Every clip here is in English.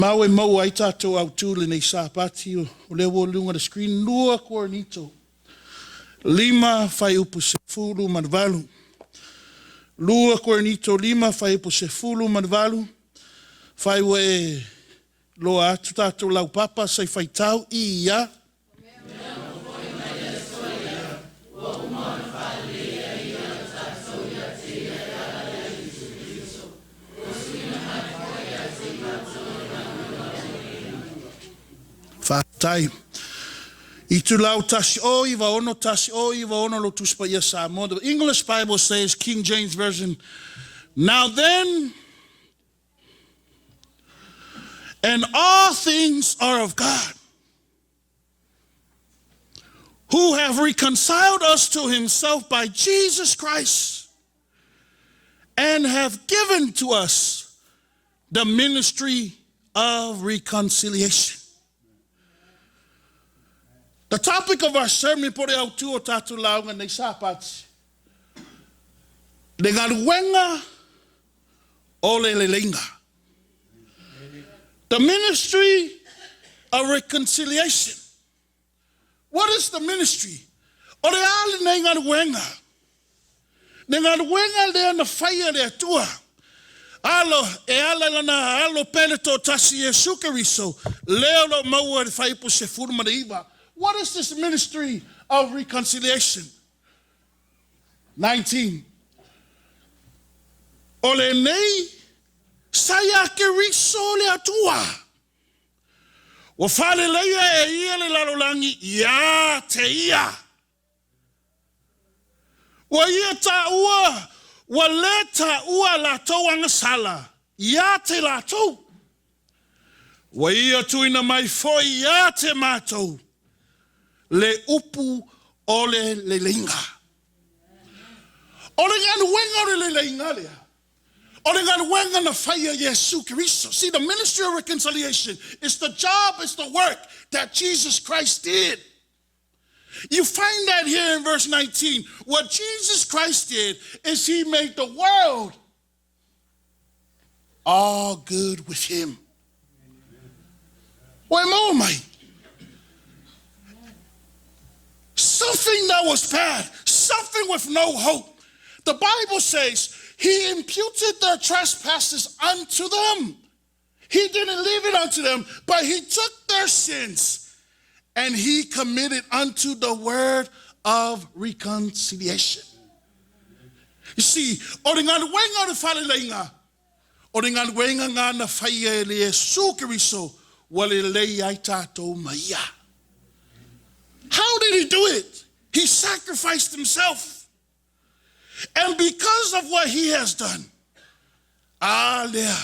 Mau e mau ai tātou au tūle nei sāpati o le lunga the screen lua koronito. 5 fai upu se fulu manvalu. Lua koronito 5 fai upu se fulu manvalu. Fai we loa atu tātou lau papa sai fai tau i ia. Fatai. Itu lau tasi o iwa ono tasi o iwa ono lo tuspa ia Samoa. The English Bible says, King James Version, now then, and all things are of God, who have reconciled us to himself by Jesus Christ, and have given to us the ministry of reconciliation. The topic of our sermon pore au tu o tatu Lauga nei sapati. Le Galuega o le Leleiga. The ministry of reconciliation. What is the ministry? O le ali nei Galuega. Ne Galuega le na fire le atua. Alo e ala lana alo pele to tasi e sukariso. Leo lo maua le fai po se furma de iwa. What is this ministry of reconciliation? 19. Ole nei saya ke riso le atua. Wa fale leia e ia le lalolangi ia te ia. Wa ia ta ua wa le ta ua la toanga sala ia te la to. Wa ia tuina mai foi ia te matou. Le upu o le Leleiga. O le Galuega o le Leleiga lea. O le Galuega na fire Yesu Christo. See, the ministry of reconciliation is the job, it's the work that Jesus Christ did. You find that here in verse 19. What Jesus Christ did is he made the world all good with him. Wait, more, mate. Something that was bad, something with no hope. The Bible says he imputed their trespasses unto them. He didn't leave it unto them, but he took their sins and he committed unto the word of reconciliation. You see, o le Galuega o le Failauga, o le Galuega ngā na whaia le Yesu Kiriso wa le lei ai tātou maia. How did he do it? He sacrificed himself. And because of what he has done, lea,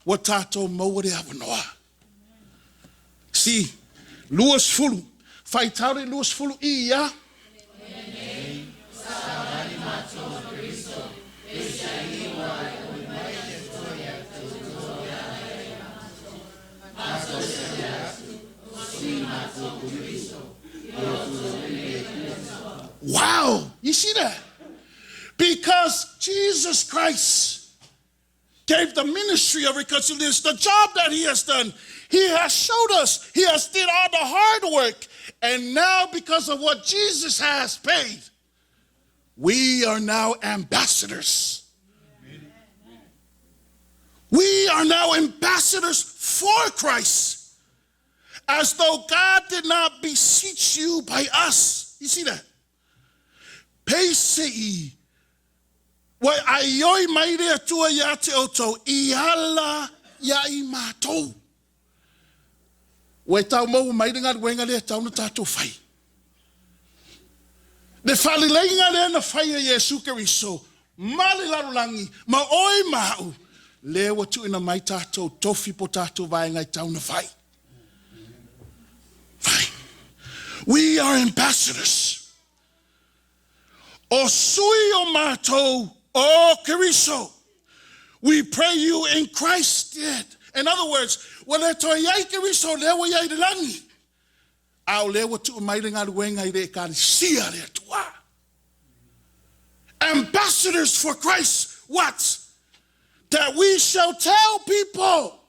wa tātou maua re awanoa. See, luas fulu, fai taure luas fulu ia. Wow, you see that? Because Jesus Christ gave the ministry of reconciliation, the job that he has done. He has showed us, he has did all the hard work. And now because of what Jesus has paid, we are now ambassadors. We are now ambassadors for Christ. As though God did not beseech you by us. You see that? Pesei wa aioi maire atua ia te oto I ala ia I mātou. Wa tau mau maire ngā ruenga lea tau na tātou whai. Le Failauga lea na whai a Yesu Kiriso, male larulangi, ma oi mau, lea wa tuina mai tātou, tofi po tātou vaenga I tau na whai. Fine. We are ambassadors. O sui o mātou o Kiriso. We pray you in Christ's stead. In other words, wale to iai Kiriso lewa iai de langi. Au lewa tu maire ngā ruenga I re ekarisia le atua. Ambassadors for Christ. What? That we shall tell people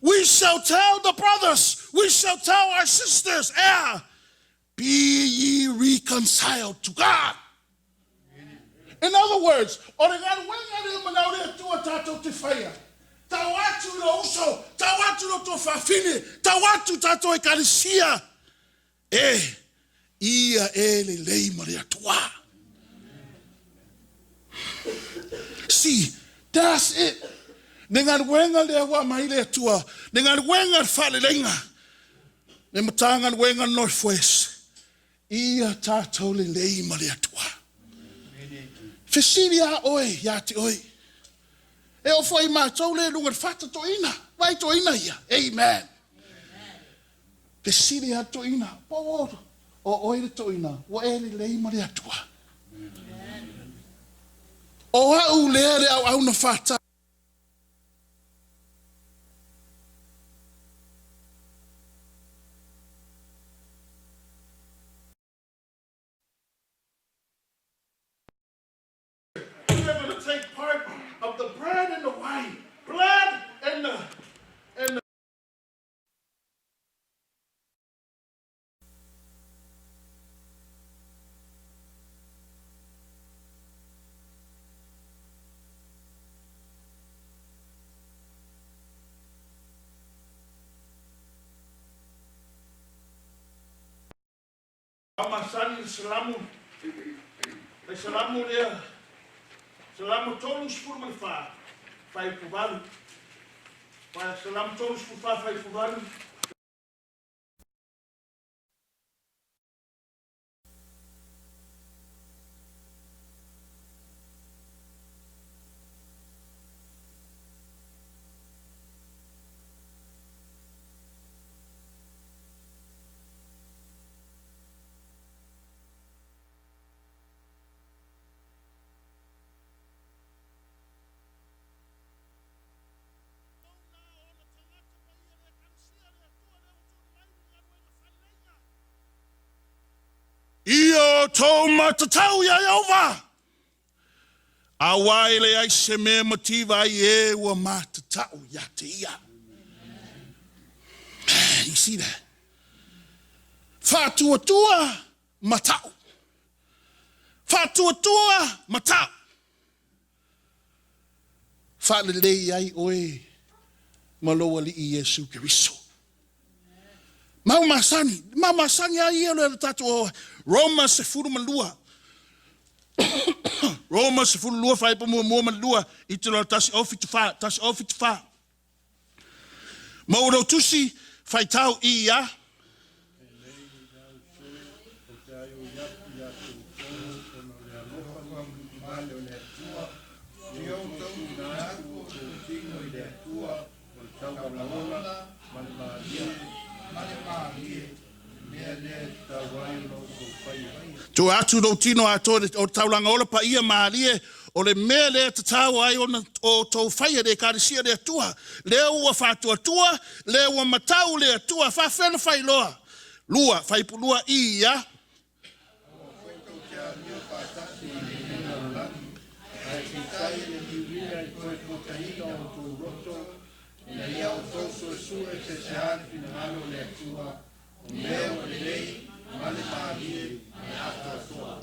We shall tell the brothers, we shall tell our sisters, be ye reconciled to God. In other words, tawatu no uso, tawatu no tofafine, tawatu tato ekarisia. Ia lei maria tua. See, that's it. Dengan wenga lewa maile tua, dengan wenga Failauga, nematanga wenga northwest. Ia tato lei maria tua. Fesilia oi, yati oi. E o foi mātou le lunga fata toina. Vai toina ia. Amen. Te siri a toina. Po o oire toina. Wa ele lei mare atua. O au lere au na fata. Take part of the bread and the wine, blood and the Amasani salamu dia. Salamu todos por malfa, fai provável. Vai salamu todos por fai provável. Io to matatau ya Yehova. Awaile ai se me motiva ye wa matatau ya te ia. You see that? Fatuatua matau. Fatuatua matau. Failauga ai oe maloa li i Yesu Keriso. Mama sani ai ele tatu o Roma se furu malua. Roma se furu lua fai pa mua malua i te tasi ofi te fa. Mauro tusi fai tau i ia. To atu do tino ato o taulanga ola pa ia maalie o le mea le tatau ai o tau whaia de karisia le atua. Leo ua whātua atua, leo ua matau le atua, whawhena whailoa. Lua, whaipulua i ia.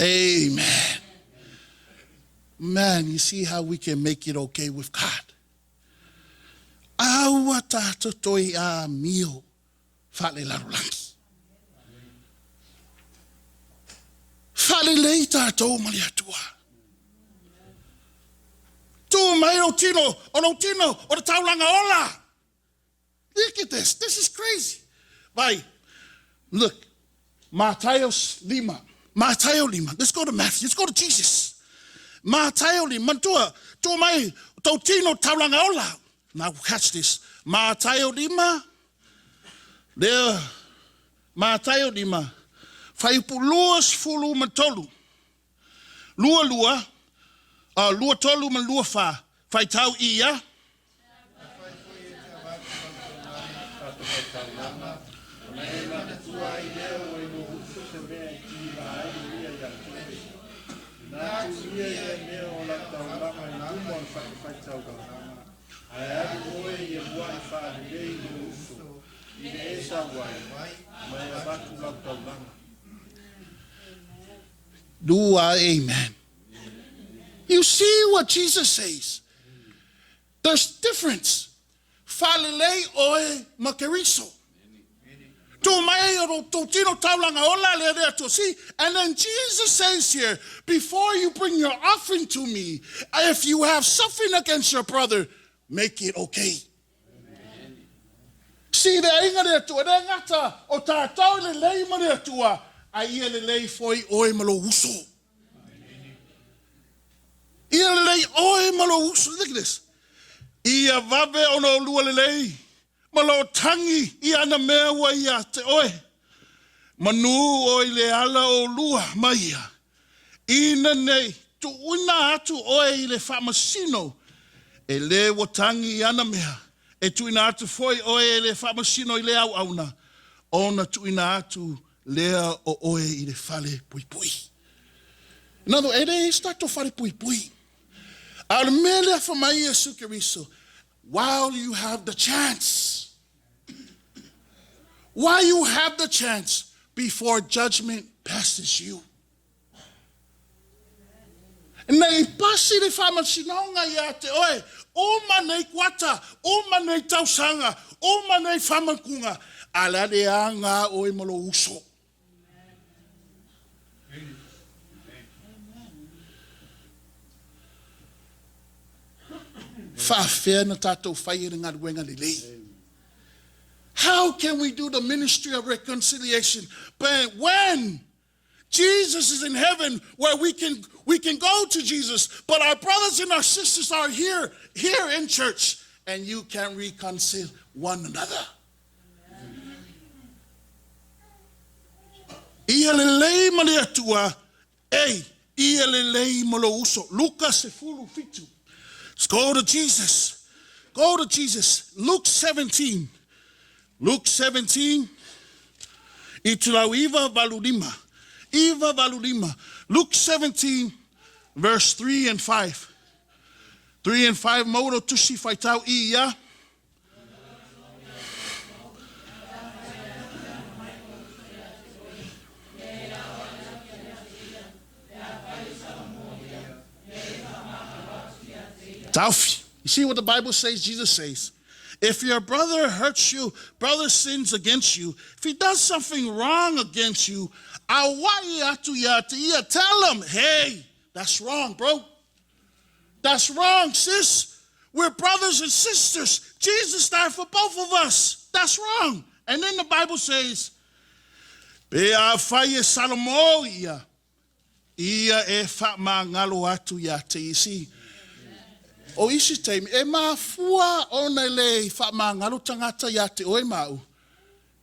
Amen. Man, you see how we can make it okay with God. Aua tato toi a mio fale larulangi. Fale lei tato maliatua. Tu mai o tino, o the taulanga ola. Look at this. This is crazy. Vai, look, Mateo Lima. Let's go to Matthew. Let's go to Jesus. Mateo Lima. Tu mai tau tino taulanga ola. Now catch this. Mateo Lima. There. Mateo Lima. Faipuluas fulu matolu. Lua. Lua tolu man lua fa. Fai tau ia. Amen. You see what Jesus says. There's difference. Falilei oe makeriso. And then Jesus says here, before you bring your offering to me, if you have something against your brother, make it okay. Amen. See, the inga de tua, de ngata, o tātau le lei ma de tua, a ia le lei foi oe malo uso. Ia le lei oe malo uso. Look at this. Ia vave ono lua le lei. Malo tangi I ana mea wa ia te oe. Manu o le ala o lua maia. Ina nei tu una atu oe I le whamasino. E le watangi I ana mea. E tu ina atu foi oe le whamasino I le au auna. Ona tu ina atu lea o oe I le whale pui pui. In other words, e start to whale pui pui. Al mele whamai e sukeriso. While you have the chance. While you have the chance before judgment passes you. Nei pasi le whamasinonga ia te oe, o manei kwata, o manei tausanga, o manei whamakunga, ala le anga oe malo uso. Whawhea na tātou whai e ngā ruenga Leleiga. How can we do the ministry of reconciliation? But when Jesus is in heaven, where we can go to Jesus, but our brothers and our sisters are here in church, and you can reconcile one another. Ia lelei male atua, ia lelei malo uso. Lucas sefulu fitu. Let's go to Jesus. Go to Jesus. Luke 17. Luke 17, itulau iva valulima. Luke 17, verse 3 and 5. 3 and 5, modo tusi faitau iya. Taufi. You see what the Bible says, Jesus says. If your brother hurts you, brother sins against you, if he does something wrong against you, tell him, hey, that's wrong, bro. That's wrong, sis. We're brothers and sisters. Jesus died for both of us. That's wrong. And then the Bible says, you see, o isi teimi, e mafua ona le whaamangalo tangata ia te oe mau,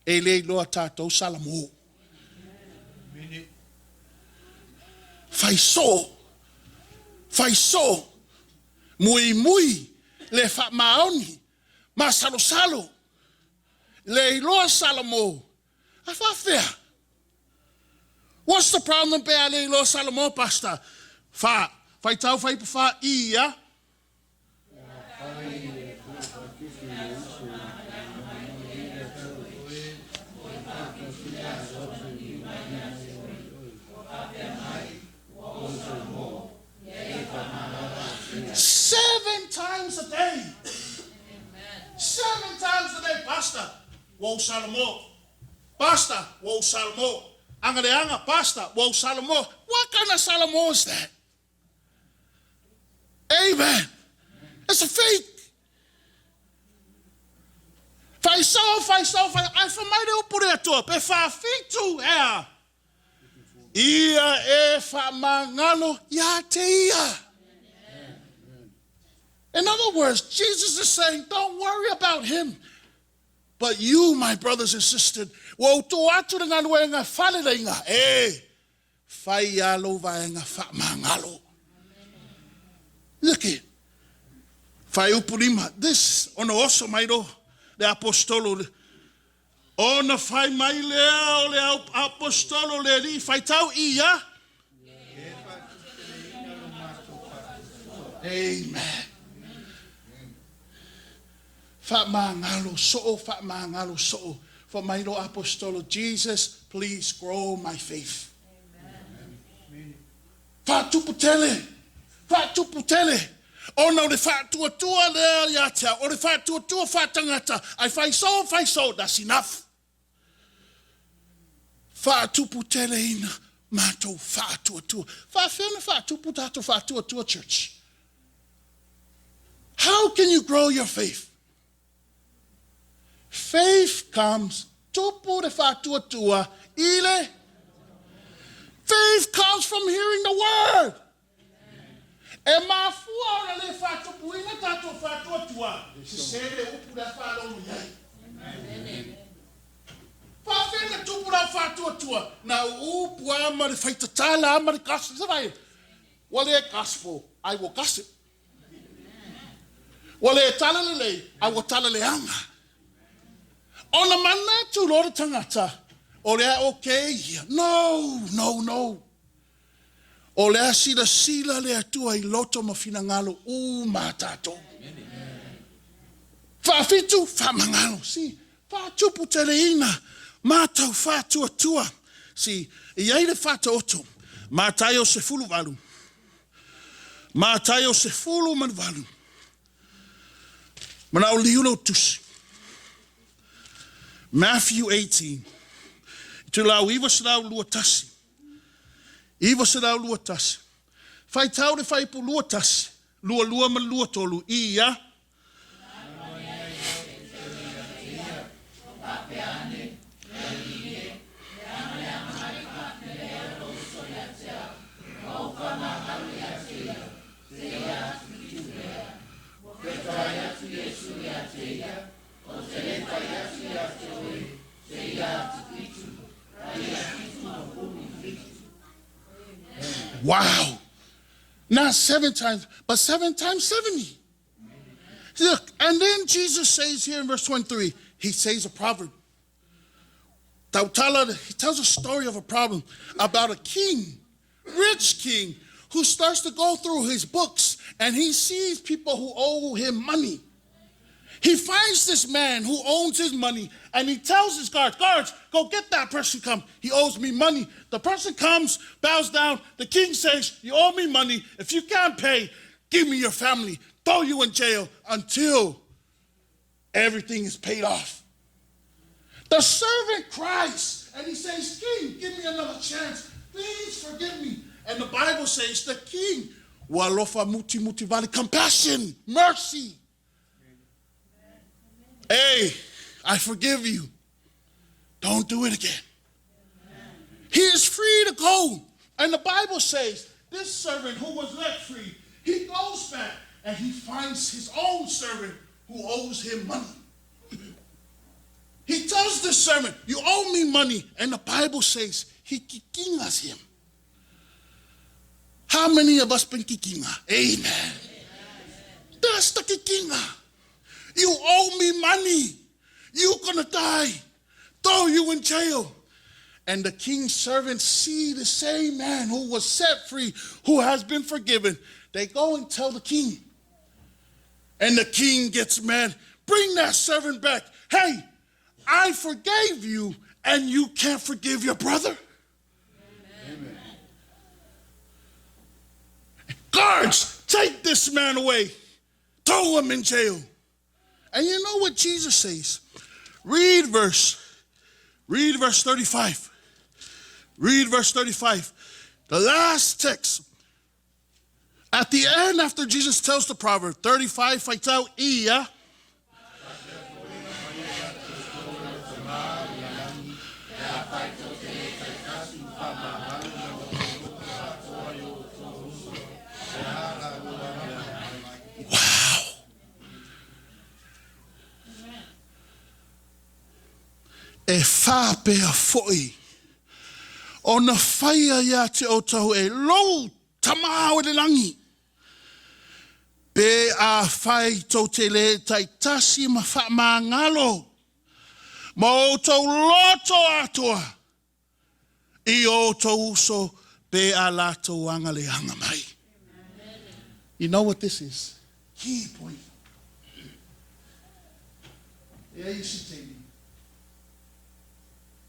e le loa tātou salamo. Faiso, mui, le whaamaoni, ma salo, le loa salamo. A whawhea. What's the problem bea le loa salamo, pastor? Whaitau whaipa ia, 7 times a day. 7 times a day, pastor. Wo salamo. Pastor, wo salamo. Angareanga, pastor, wo salamo. What kind of salamo is that? Amen. It's a fake. Faisau. Ai whamaire upure atua. Pe whawhitu ea. Ia e whamangalo ia te ia. In other words, Jesus is saying, don't worry about him. But you, my brothers and sisters, wo tu atu ngā nuenga whalelenga. Failauga whamangalo. Look at Failauga. This ono oso mairo le apostolo. Ona fai mai lea o le apostolo le li faitau ia. Amen. Fa'amangalo so'o. For my Lord Apostolo, Jesus, please grow my faith. Fa'atuputele. Oh no, the fa'atuatua le yata, or the fa'atuatua fa'atangata. I find so, that's enough. Fa'atuputele ina mato fa'atuatua. Fa'atuatua church. How can you grow your faith? Faith comes, tupu de fa'atuatua, ile. Faith comes from hearing the word. E mafua ona le fa'atupu ina tato fa'atuatua. Sisele upu da fa'alomu yai. Fa'afena tupu da fa'atuatua. Na upu ama le faitatala ama le gospel. Savai, wale gospel, I will gossip. Wale talalele, I will talaleanga. Ona manatu lora tangata. Olea okay. No. Olea sila lea tua I loto mafinangalo matato. Fa'afitu fa'amangalo. Si, fa'atupu teleina. Matau fa'atuatua. Si, iai le fa'ataoto. Matayo se fulu valu. Matayo se fulu man valu. Manao liulo tusi. Matthew 18. Tulau iwa serau lua tasi. Fai tau de fai pu lua tasi. Lua man lua tolu. Ia. Wow. Not 7 times, but 7 times 70. Look, and then Jesus says here in verse 23, he says a proverb. He tells a story of a problem about a king, rich king, who starts to go through his books and he sees people who owe him money. He finds this man who owns his money and he tells his guards, go get that person come. He owes me money. The person comes, bows down. The king says, you owe me money. If you can't pay, give me your family. Throw you in jail until everything is paid off. The servant cries and he says, King, give me another chance. Please forgive me. And the Bible says the king, walofa muti vale, compassion, mercy. Hey, I forgive you. Don't do it again. He is free to go. And the Bible says this servant who was let free, he goes back and he finds his own servant who owes him money. He tells this servant, you owe me money. And the Bible says he kikingas him. How many of us been kikinga? Amen. That's the kikinga. You owe me money. You're going to die. Throw you in jail. And the king's servants see the same man who was set free, who has been forgiven. They go and tell the king. And the king gets mad. Bring that servant back. Hey, I forgave you and you can't forgive your brother? Amen. Guards, take this man away. Throw him in jail. And you know what Jesus says? Read verse 35. Read verse 35. The last text. At the end, after Jesus tells the proverb, 35, faitau ia. E whāpea foi. O na whaia ia te o tahu e lou tamau e langi. Pe a whai tau te le tai tasi ma whaamangalo. Ma o tau loto atoa. I o tau uso pe a lato anga le hanga mai. You know what this is? Key point. E ai si te.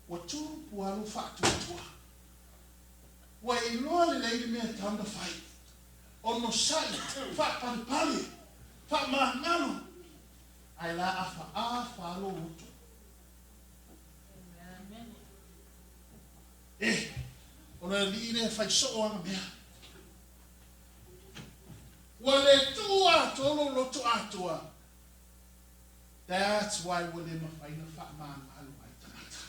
Wa tu pualu fatu tua. Wa e loa le mea tanda fai. Ono sai, fa pali, fa mahangalo. Ai la afa alo utu. Ona line fai so anga mea. Wale tua tolo loto atua. That's why wale mafaina fa mahangalo ai tanata.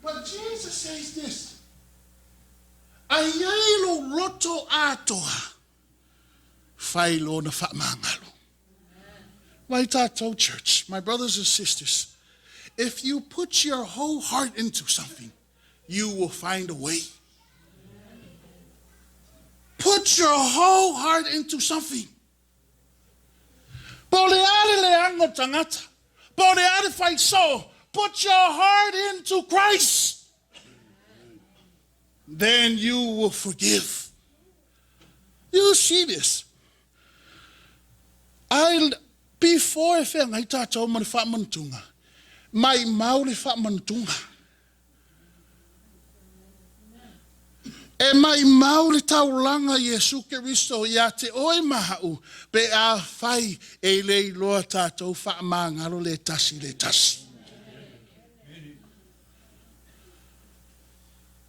But Jesus says this. Ayelo loto atoa. Failo na fa mahangalo. My tato church, my brothers and sisters, if you put your whole heart into something, you will find a way. Put your whole heart into something. Put your heart into Christ. Then you will forgive. You see this. Before I fell, I thought I was Faamanatuga. My mauli Faamanatuga. E mai mauli taulanga Yesu Keristo ia te oi mahau pe a fai e lei loa tātou whaamangaro le tasi le tasi.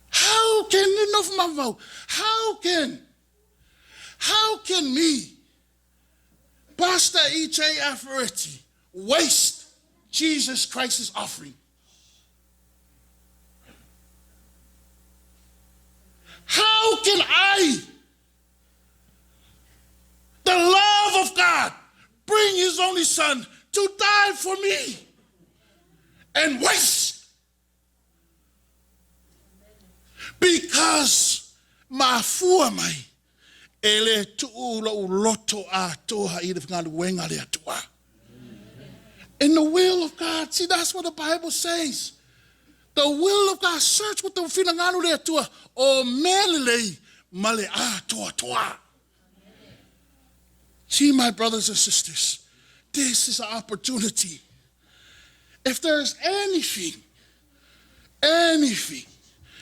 How can enough mavau? How can me, Pastor E.J. Afereti, waste Jesus Christ's offering? How can I, the love of God, bring his only son to die for me and waste? Because ma fua mai ele tu'ula uloto a toha I ngā luenga le atua. In the will of God, see, that's what the Bible says. The will of God, search with the whinanganu le atua o melelei male a toa toa. See, my brothers and sisters, this is an opportunity. If there's anything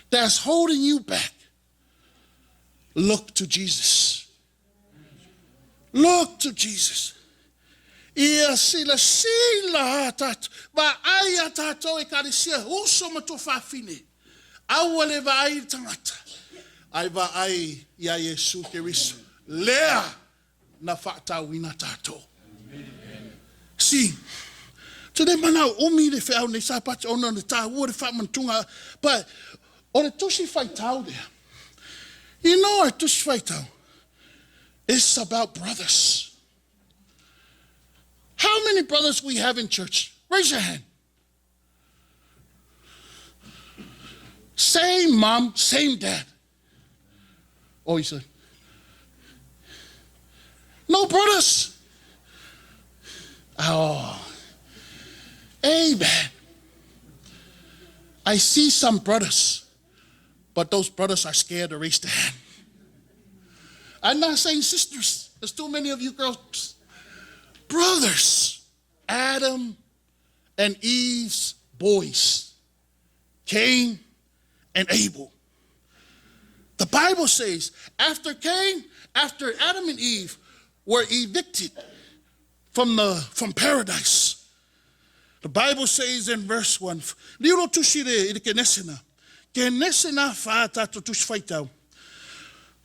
that's holding you back, look to Jesus. Look to Jesus. Ia sila tat ba ai tato e karisia uso mato fafine. Awale va ai tangata. Ai va ai ia Yesu Keristo. Lea na fata wina tato. See, today manau umi le feo ne sapati ona ne ta wo de Faamanatuga, but o le tusi faitau there. You know our tusi faitau. It's about brothers. How many brothers we have in church? Raise your hand. Same mom, same dad. Oh, you said. No brothers. Oh. Amen. I see some brothers, but those brothers are scared to raise their hand. I'm not saying sisters. There's too many of you girls. Brothers, Adam and Eve's boys, Cain and Abel. The Bible says after Adam and Eve were evicted from paradise, the Bible says in verse 1,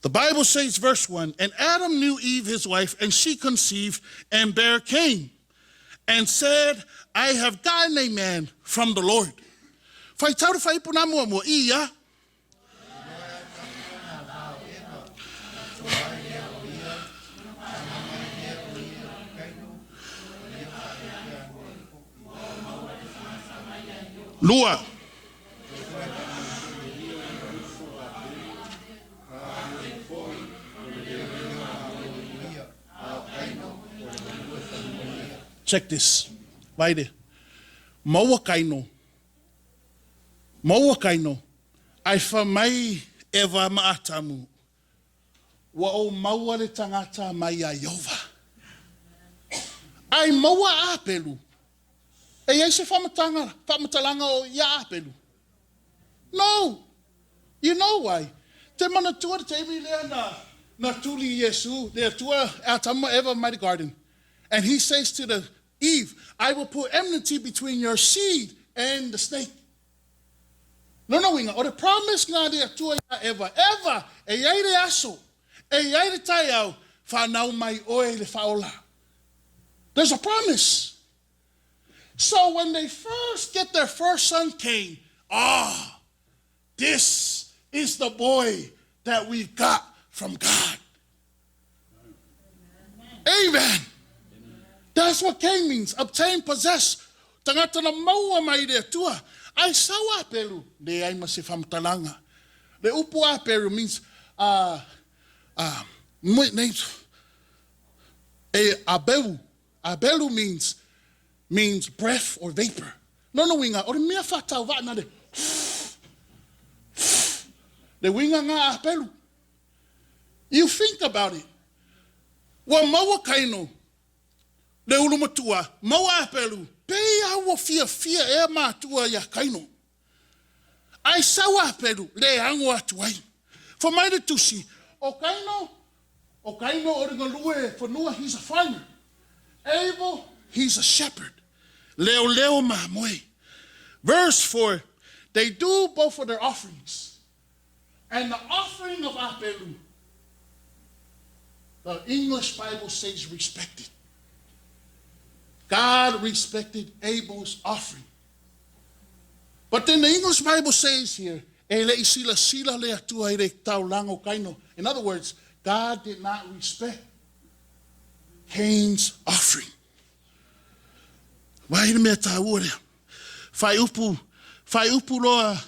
the Bible says, verse 1, and Adam knew Eve, his wife, and she conceived and bare Cain, and said, I have gotten a man from the Lord. Lua. Check this. Vaide. Maua kaino. Ai whamai ewa maatamu. Wa o maua le tangata mai a Yehova. Ai maua apelu. E ai se whamatalanga o ia apelu. No. You know why? Te mana tua te imi lea na tuli Yesu, lea tua atama Eva Mighty Garden. And he says to the Eve, I will put enmity between your seed and the snake. No, inga. O the promise ngā lea tua ia Eva. Eva, e iai le aso, e iai le tai au, whanau mai oe le whaola. There's a promise. So when they first get their first son Cain, this is the boy that we've got from God. Amen. That's what Cain means. Obtain, possess. Tangata na maua mai rea tua. Ai sawa pelu. Le ai masi whamtalanga. Le upu a pelu means, abelu. Abelu means breath or vapor. No winga. O le mea whatau wa na le. Le winga ngā apelu. You think about it. Wa maua kaino. Le ulumatua. Maua apelu. Pei awa fia e mātua ya kaino. Ai sawa apelu. Le ango atuai. For mai le tusi. O kaino o ringalue. For Noah, he's a farmer. Abel, he's a shepherd. Leo mamoe. Verse 4. They do both of their offerings. And the offering of Apelu, the English Bible says respected. God respected Abel's offering. But then the English Bible says here, in other words, God did not respect Cain's offering. Why me taua rea? Fai upu loa.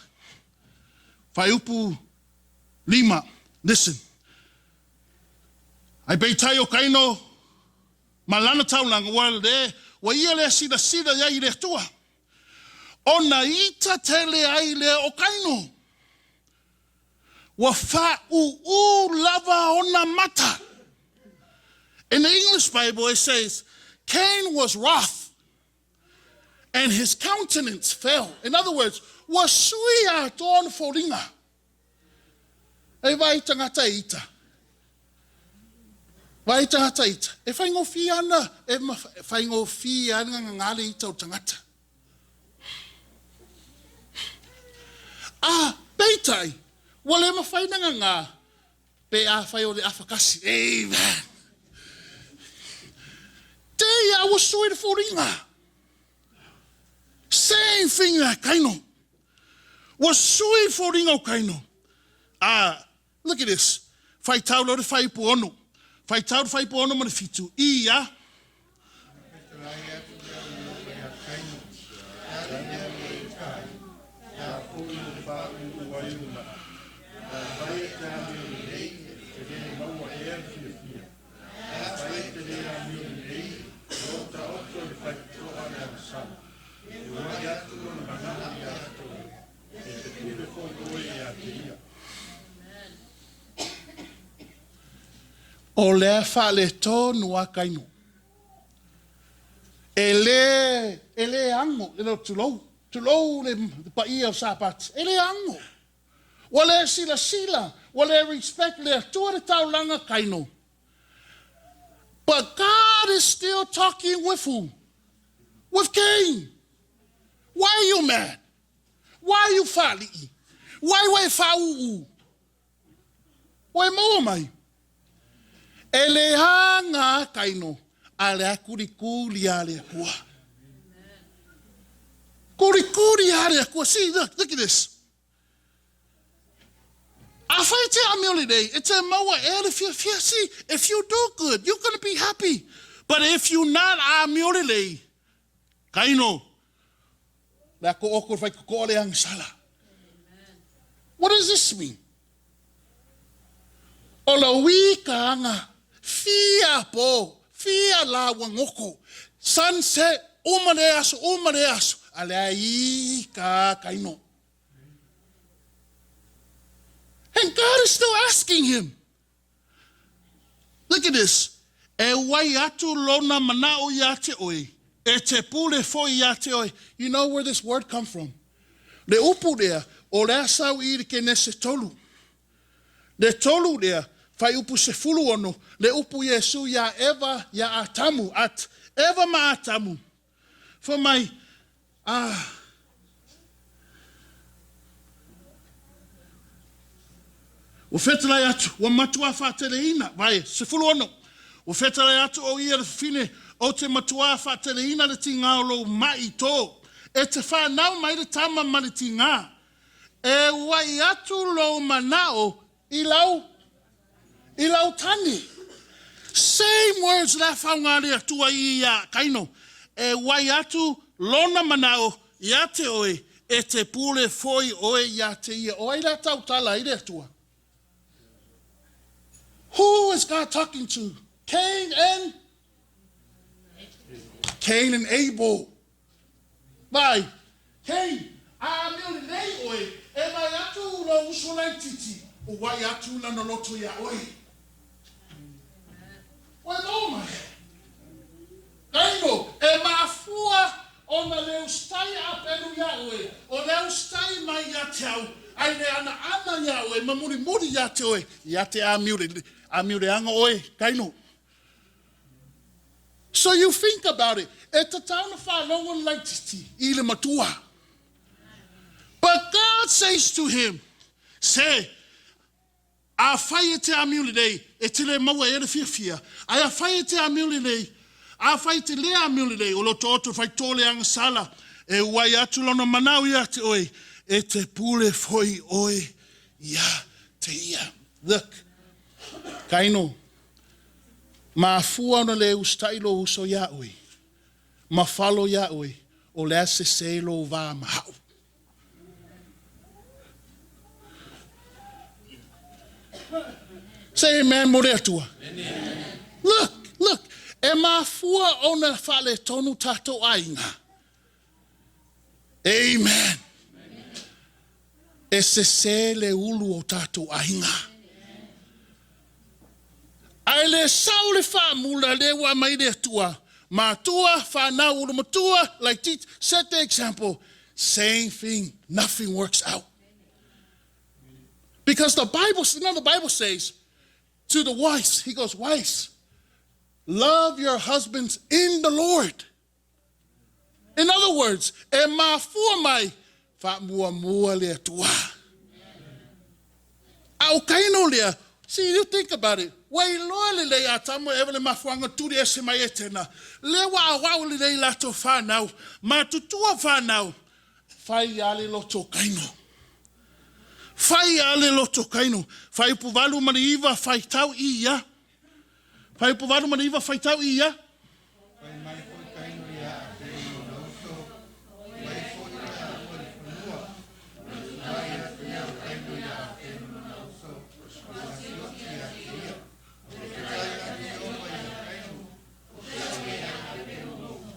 Fai upu lima. Listen. Ai beitai o kaino malana taulanga wale de wa ia le sida ya i le tua. Ona ita tele ai le o kaino. Wa fa u lava ona mata. In the English Bible it says Cain was wroth and his countenance fell. In other words, was suia ton foringa. E vai tangata ita. Vai tangata ita. E whai ngofi ana, whai ngofi ana ngale ita o tangata. Peitai. Wale ma whai nanga ngā. Pe a whai o le awhakasi. Amen. Te ia was sui de foringa. Same thing like kaino. Was sui foringa o kaino. Look at this. Fai tau lo de fai puono. Fai tau de fai puono ma de fitu. Ia. O lea whale tō nua kaino. E le ango, le no tulou le paia o Sabbath. E le ango. Wa le sila, wa le respect le atua de taulanga kaino. But God is still talking with who? With Cain. Why are you mad? Why are you fali? Why fa'u? Why mo mai? Ele hanga kaino ale kurikuri ale akua. Kurikuri ale akua. See, look at this. Afereti amulide. It's a maua el if you do good, you're going to be happy. But if you not amulide, kaino la ko okor fai ko le ang sala. What does this mean? Ola wika anga fia la wangoko sunset umare aso alai ka kaino. And God is still asking him. Look at this. E wai atu lona manao yate oi. E te pule foi ia te oe. You know where this word come from? Le upu dea, o le asau iri ke nese tolu. Le tolu dea, fai upu se fulu ono, le upu Yesu ya eva ya atamu, at eva ma atamu. For my, o fetala atu, wa matua fa teleina, vai, se fulu ono. O fetala atu o ia le fine, o te matua fa teleina le tinga o lo mai tō. E te whanau mai le tama maliti ngā. E wai atu lo manao i lau tani. Same words la whaungare atua i a kaino. E wai atu lona manao i a te oe e te pule foi oe i a te ia. O ai la tau tala i le atua. Who is God talking to? Cain and Abel. Vai, Cain, a meu nei oe, e vai atu lo usolai titi, o wai atu la no loto ia oe. Oe no mai. Kaino, e mafua o na leo stai a peru ia oe, o leo stai mai ia te au, ai le ana ia oe, ma muri ia te oe, ia te a miure anga oe, kaino. So you think about it. E te tauna whanonga laititi I le matua. But God says to him, say, a whai e te amiuli nei, e te le maua e le fia. Ai a whai e te amiuli nei, a whai te le amiuli nei, o lo tōtu whai tōle anga sala, e wai atu lona manau ia te oe, e te pule foi oe ia te ia. Look, kaino, ma fua ona le ustailo uso ia oe. Ma falo ia oe, o lea se selo va mahau. Say amen mo rea tua. Look, e ma fua ona fale tonu tato ainga. Amen. E se le ulu o tato ainga. Ai le sau le whamula le wa mai rea tua. Matua, whanau, ulu matua, like teach, set the example. Same thing, nothing works out. Because the Bible says to the wives, he goes, wives, love your husbands in the Lord. In other words, e mafua mai, mua lea tua. Au kaino lea, see, you think about it. Wai loa le lei atamo e wale mafuanga turi e se mai etena. Le wa le lei lato whanau. Ma tutua whanau. Whai ale loto kaino. Whai ale loto kaino. Whai puvalu maniiwa whai tau ia. Whai puvalu maniiwa whai tau ia.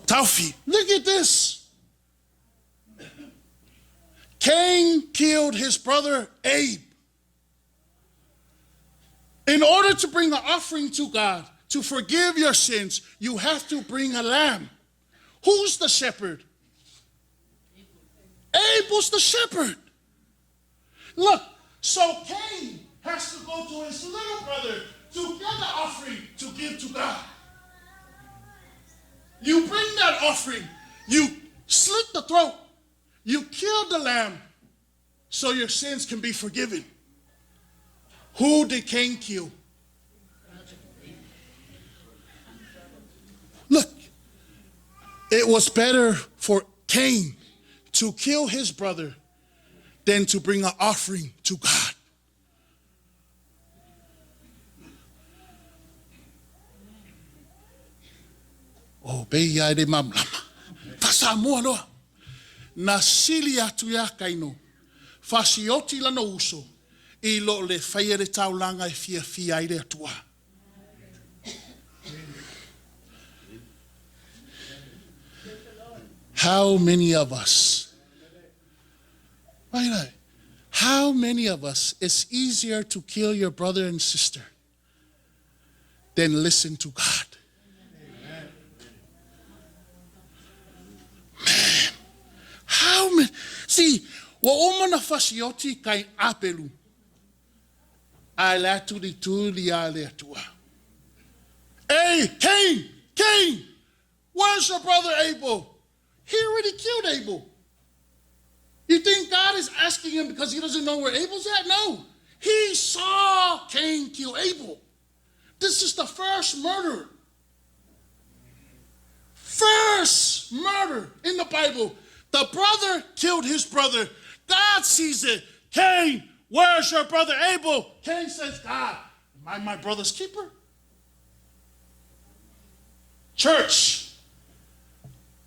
Taufi. Look at this. Cain killed his brother Abe. In order to bring an offering to God, to forgive your sins, you have to bring a lamb. Who's the shepherd? Abel's the shepherd. Look, so Cain has to go to his little brother to get the offering to give to God. You bring that offering, you slit the throat, you kill the lamb so your sins can be forgiven. Who did Cain kill? Look, it was better for Cain to kill his brother than to bring an offering to God. Oh, beia de mamlama. Fasa mua loa. Na sili atu ya kaino. Fasioti lana uso. I lo le whaiere taulanga e fia ire atua. How many of us, how many of us, it's easier to kill your brother and sister than listen to God? See, wa omana fasioti kai apelu. I latu di tuli ale atua. Hey, Cain, where's your brother Abel? He already killed Abel. You think God is asking him because he doesn't know where Abel's at? No. He saw Cain kill Abel. This is the first murder. First murder in the Bible. The brother killed his brother. God sees it. Cain, where's your brother Abel? Cain says, God, am I my brother's keeper? Church,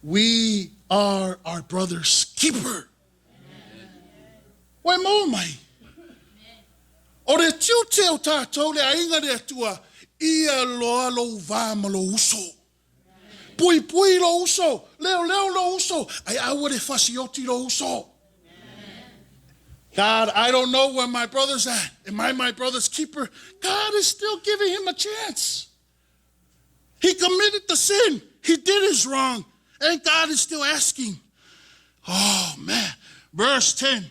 we are our brother's keeper. Wai mau mai. O re tiu te o tātou le ainga re atua, ia loa lo vāma lo uso. Pui lo uso, leo lo uso, ai awa re fasioti lo uso. God, I don't know where my brother's at. Am I my brother's keeper? God is still giving him a chance. He committed the sin. He did his wrong. And God is still asking. Oh, man. Verse 10.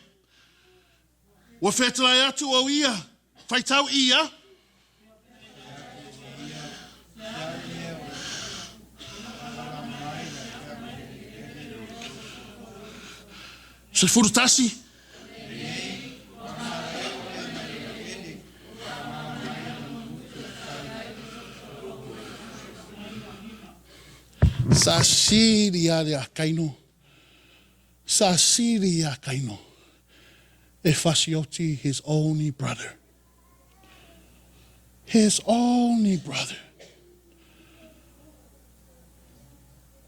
Wa whetalai atu o ia. Whaitau ia. Se furutasi. Sasiria kaino. Sasiria kaino. Efasioti, his only brother. His only brother.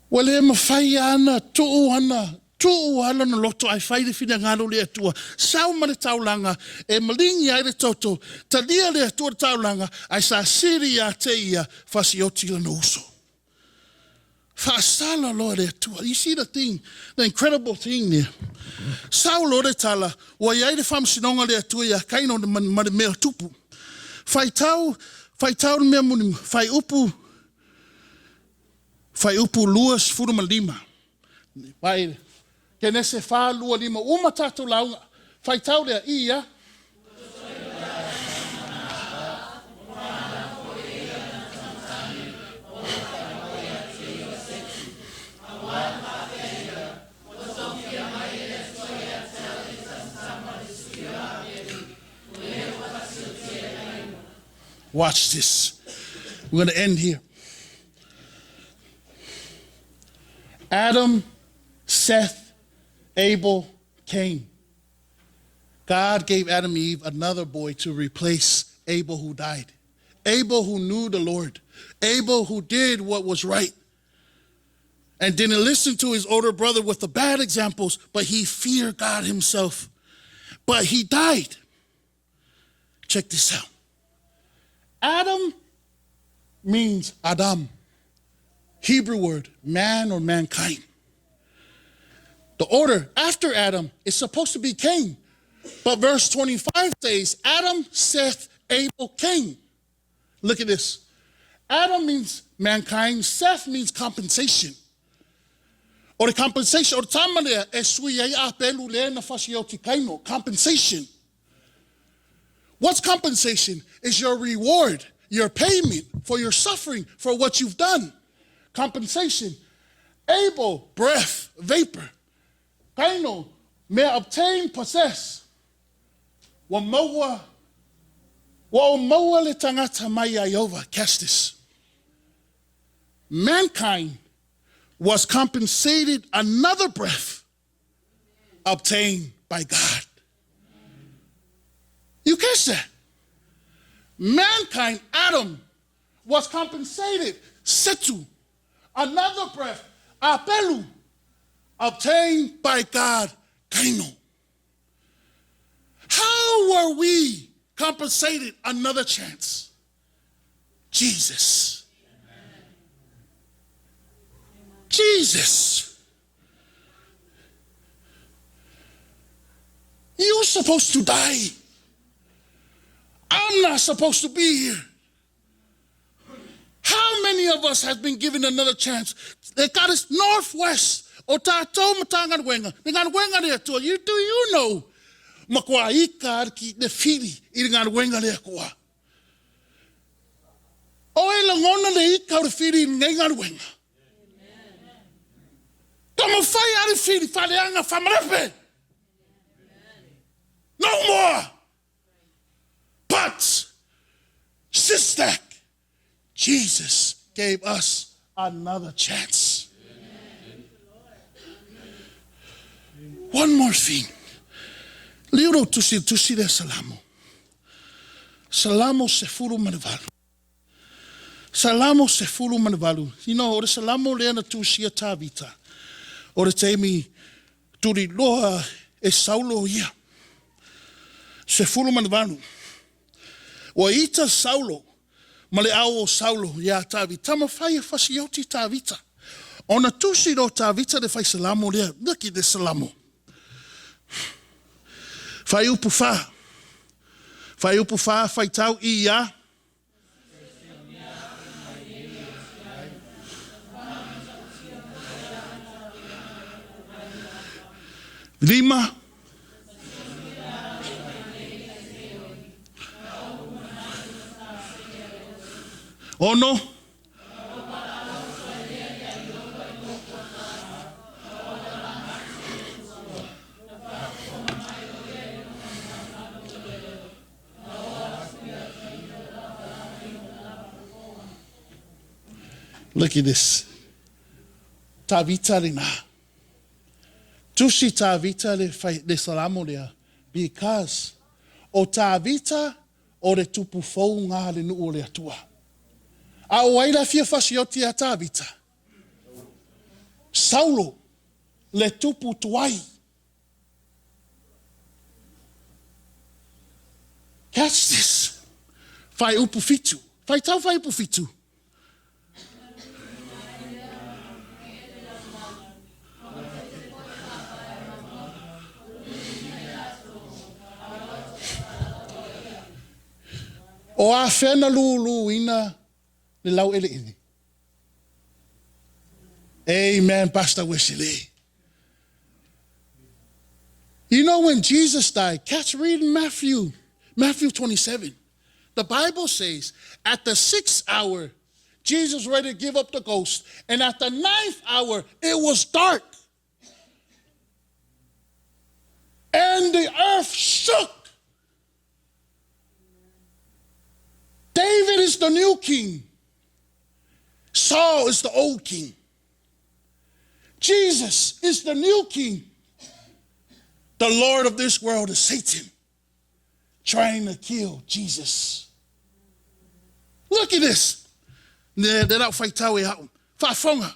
Wale mawhai ana, tu'u ana no loto ai whaire whina ngaro le atua. Sau ma le taulanga, e malingi ai le toto, talia le atua le taulanga, ai sasiria te ia, fasioti la no uso. Fasala Lord atua. You see the thing, the incredible thing there. Sao Lord tala, wa yai de fam sinonga le atua ya kaino de man mea tupu. Faitau me munim, fai upu luas furuma lima. Vai, ke nese fa lua lima, uma tatu launga, faitau le ia. Watch this. We're going to end here. Adam, Seth, Abel, Cain. God gave Adam and Eve another boy to replace Abel who died. Abel who knew the Lord. Abel who did what was right. And didn't listen to his older brother with the bad examples, but he feared God himself. But he died. Check this out. Adam means Adam. Hebrew word, man or mankind. The order after Adam is supposed to be Cain. But verse 25 says, Adam, Seth, Abel, Cain. Look at this. Adam means mankind. Seth means compensation. Or the compensation, or the tamanea, esui apelu lena fasioti kaino. Compensation. What's compensation? Is your reward, your payment for your suffering, for what you've done. Compensation. Abel, breath, vapor. Kaino, may obtain, possess. Wa maua le tangata mai Iova. Catch this. Mankind was compensated another breath obtained by God. You catch that? Mankind, Adam, was compensated, setu, another breath, apelu, obtained by God, kaino. How were we compensated another chance? Jesus. Jesus. You're supposed to die. I'm not supposed to be here. How many of us have been given another chance? They got us northwest O tātou matanga wenga. Ngā wenga rea tua. Do you know? Makua ika ki the fili I ngā wenga rea kua. O e langona le ika o le fili I ngā wenga. Tama whai ari fili whaleanga whamarepe. No more. But SISDAC, Jesus gave us another chance. One more thing. Liro tusi de salamo. Salamo se furu manavalu. Salamo se furu manavalu. You know, the salamo leana tusi a tavita. Or the teimi turi loa e saulo ia. Se furu manavalu. O ita saulo. Male au saulo ia tavita. Tama whai fasioti tavita. Ona tusi do tavita de fai salamo lea. Naki de salamo. Fai upu wha. Fai upu wha, fai tau I ia. Lima. Ono. Look at this. Tavita rina. Tusi tavita le salamo lea. Because o tavita o le tupu fou ngā le nuu le atua. A o aila fia fasioti a tavita. Saulo le tupu tuai. Catch this. Fai upu fitu. Fai tau fai upu fitu. O a whena lulu ina le lau ele ini. Amen, Pastor Wesley. You know when Jesus died, catch reading Matthew 27. The Bible says at the 6th hour, Jesus ready to give up the ghost. And at the 9th hour, it was dark. And the earth shook. David is the new king. Saul is the old king. Jesus is the new king. The Lord of this world is Satan, trying to kill Jesus. Look at this. Ne de la faitawe ha. Fa fonga.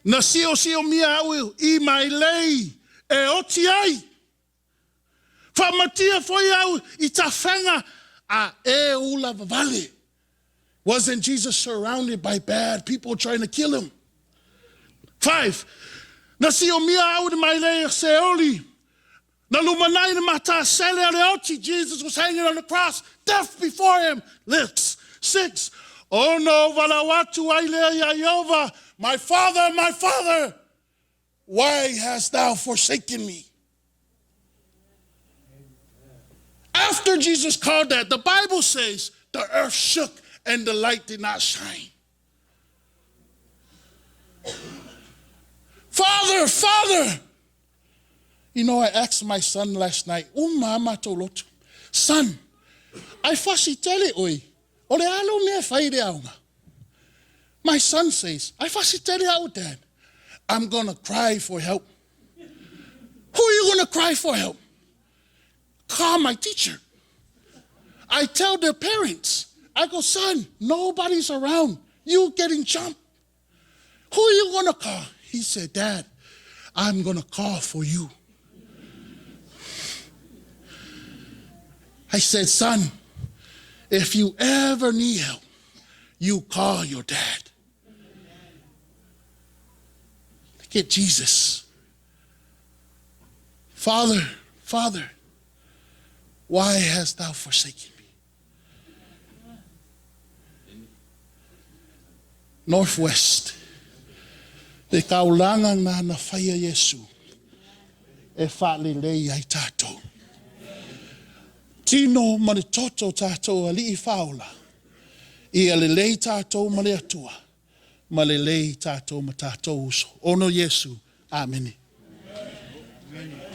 Na sio mia au I mai lei e oti ai. Fa matia foi au I tafanga a e ula vale. Wasn't Jesus surrounded by bad people trying to kill him? 5. Na sio mia au de mai lei se oli. Na lumanai na mata sele oti. Jesus was hanging on the cross. Death before him. 6. Oh no, valawatu aile Yehova. My Father, why hast thou forsaken me? After Jesus called that, the Bible says the earth shook and the light did not shine. Father. You know, I asked my son last night, mama tolotu. Son, I fasitele oi. Ole alo me faide aunga. My son says, I fasitele au dad. I'm going to cry for help. Who are you going to cry for help? Call my teacher. I tell their parents, I go, son, nobody's around. You getting jumped. Who are you going to call? He said, Dad, I'm going to call for you. I said, son, if you ever need help, you call your dad. Look at Jesus. Father, why hast thou forsaken me? Northwest. E kaulanga na na whaia Yesu. E whaalelei ai tātou. Tino mani toto tātou ali I whaola. I alelei tātou male atua. Malelei tātou ma tātou uso. Ono Yesu. Amen. Amen.